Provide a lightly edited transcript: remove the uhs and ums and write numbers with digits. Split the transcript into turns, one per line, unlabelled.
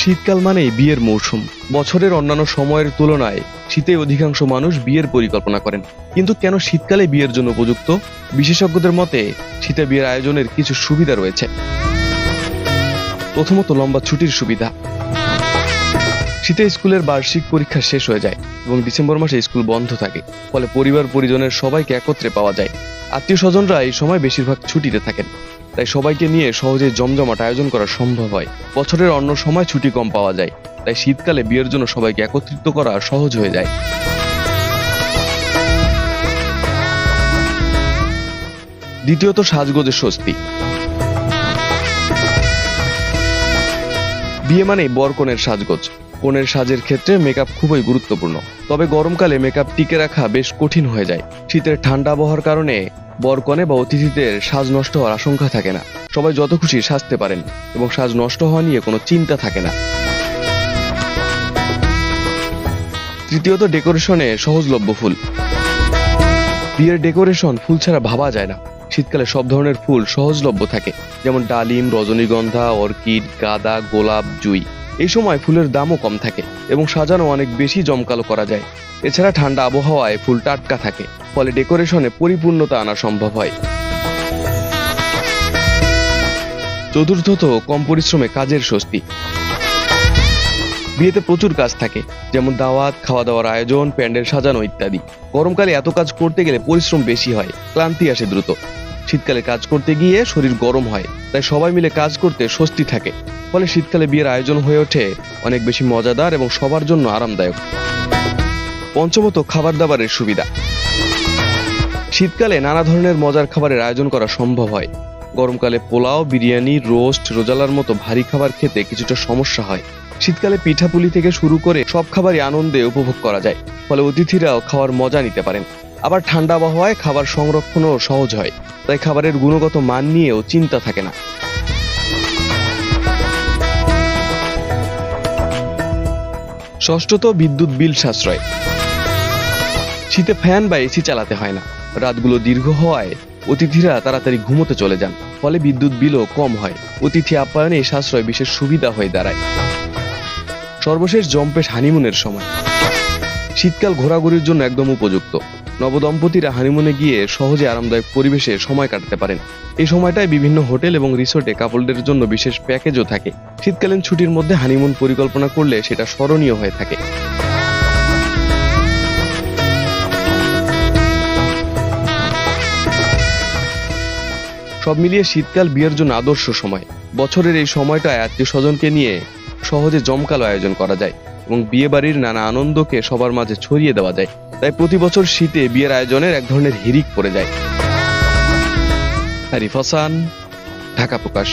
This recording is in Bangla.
শীতকাল মানেই বিয়ের মৌসুম। বছরের অন্যান্য সময়ের তুলনায় শীতে অধিকাংশ মানুষ বিয়ের পরিকল্পনা করেন। কিন্তু কেন শীতকালে বিয়ের জন্য উপযুক্ত? বিশেষজ্ঞদের মতে শীতে বিয়ের আয়োজনের কিছু সুবিধা রয়েছে। প্রথমত, লম্বা ছুটির সুবিধা। শীতে স্কুলের বার্ষিক পরীক্ষা শেষ হয়ে যায় এবং ডিসেম্বর মাসে স্কুল বন্ধ থাকে, ফলে পরিবার পরিজনের সবাইকে একত্রে পাওয়া যায়। আত্মীয় স্বজনরা এই সময় বেশিরভাগ ছুটিতে থাকেন, তাই সবাইকে নিয়ে সহজে জমজমাট আয়োজন করা সম্ভব হয়। বছরের অন্য সময় ছুটি কম পাওয়া যায়, তাই শীতকালে বিয়ের জন্য সবাইকে একত্রিত করা সহজ হয়ে যায়। দ্বিতীয়ত, সাজগোজের স্বস্তি। বিয়ে মানেই বর কনের সাজগোজ। কনের সাজের ক্ষেত্রে মেকআপ খুবই গুরুত্বপূর্ণ, তবে গরমকালে মেকআপ টিকে রাখা বেশ কঠিন হয়ে যায়। শীতের ঠান্ডা আবহাওয়ার কারণে বর কনে বা অতিথিদের সাজ নষ্ট হওয়ার আশঙ্কা থাকে না। সবাই যত খুশি সাজতে পারেন এবং সাজ নষ্ট হওয়া নিয়ে কোনো চিন্তা থাকে না। তৃতীয়ত, ডেকোরেশনে সহজলভ্য ফুল। বিয়ের ডেকোরেশন ফুল ছাড়া ভাবা যায় না। শীতকালে সব ধরনের ফুল সহজলভ্য থাকে, যেমন ডালিম, রজনীগন্ধা, অর্কিড, গাঁদা, গোলাপ, জুঁই। এই সময় ফুলের দামও কম থাকে এবং সাজানো অনেক বেশি জমকালো করা যায়। এছাড়া ঠান্ডা আবহাওয়ায় ফুল টাটকা থাকে, ফলে ডেকোরেশনে পরিপূর্ণতা আনা সম্ভব হয়। চতুর্থত, কম পরিশ্রমে কাজের স্বস্তি। বিয়েতে প্রচুর কাজ থাকে, যেমন দাওয়াত, খাওয়া দাওয়ার আয়োজন, প্যান্ডেল সাজানো ইত্যাদি। গরমকালে এত কাজ করতে গেলে পরিশ্রম বেশি হয়, ক্লান্তি আসে দ্রুত। শীতকালে কাজ করতে গিয়ে শরীর গরম হয়, তাই সবাই মিলে কাজ করতে স্বস্তি থাকে। ফলে শীতকালে বিয়ের আয়োজন হয়ে ওঠে অনেক বেশি মজাদার এবং সবার জন্য আরামদায়ক। পঞ্চমত, খাবার দাবারের সুবিধা। শীতকালে নানা ধরনের মজার খাবারের আয়োজন করা সম্ভব হয়। গরমকালে পোলাও, বিরিয়ানি, রোস্ট, রোজালার মতো ভারী খাবার খেতে কিছুটা সমস্যা হয়। শীতকালে পিঠাপুলি থেকে শুরু করে সব খাবারই আনন্দে উপভোগ করা যায়, ফলে অতিথিরাও খাওয়ার মজা নিতে পারেন। আবার ঠান্ডা আবহাওয়ায় খাবার সংরক্ষণও সহজ হয়, তাই খাবারের গুণগত মান নিয়েও চিন্তা থাকে না। ষষ্ঠত, বিদ্যুৎ বিল সাশ্রয়। শীতে ফ্যান বা এসি চালাতে হয় না। রাতগুলো দীর্ঘ হওয়ায় অতিথিরা তাড়াতাড়ি ঘুমোতে চলে যান, ফলে বিদ্যুৎ বিলও কম হয়। অতিথি আপ্যায়নে এই সাশ্রয় বিশেষ সুবিধা হয়ে দাঁড়ায়। সর্বশেষ, জম্পেশ হানিমুনের সময়। শীতকাল ঘোরাঘুরির জন্য একদম উপযুক্ত। নবদম্পতিরা হানিমুনে গিয়ে সহজে আরামদায়ক পরিবেশে সময় কাটাতে পারেন। এই সময়টায় বিভিন্ন হোটেল এবং রিসোর্টে কাপলদের জন্য বিশেষ প্যাকেজও থাকে। শীতকালীন ছুটির মধ্যে হানিমুন পরিকল্পনা করলে সেটা স্মরণীয় হয়ে থাকে। সব মিলিয়ে শীতকাল বিয়ের জন্য আদর্শ সময়। বছরের এই সময়টায় আত্মীয় স্বজনকে নিয়ে সহজে জমকালো আয়োজন করা যায় এবং বিয়ে বাড়ির নানা আনন্দকে সবার মাঝে ছড়িয়ে দেওয়া যায়। তাই প্রতি বছর শীতে বিয়ের আয়োজনের এক ধরনের হিড়িক পড়ে যায়। আরিফ হাসান, ঢাকা প্রকাশ।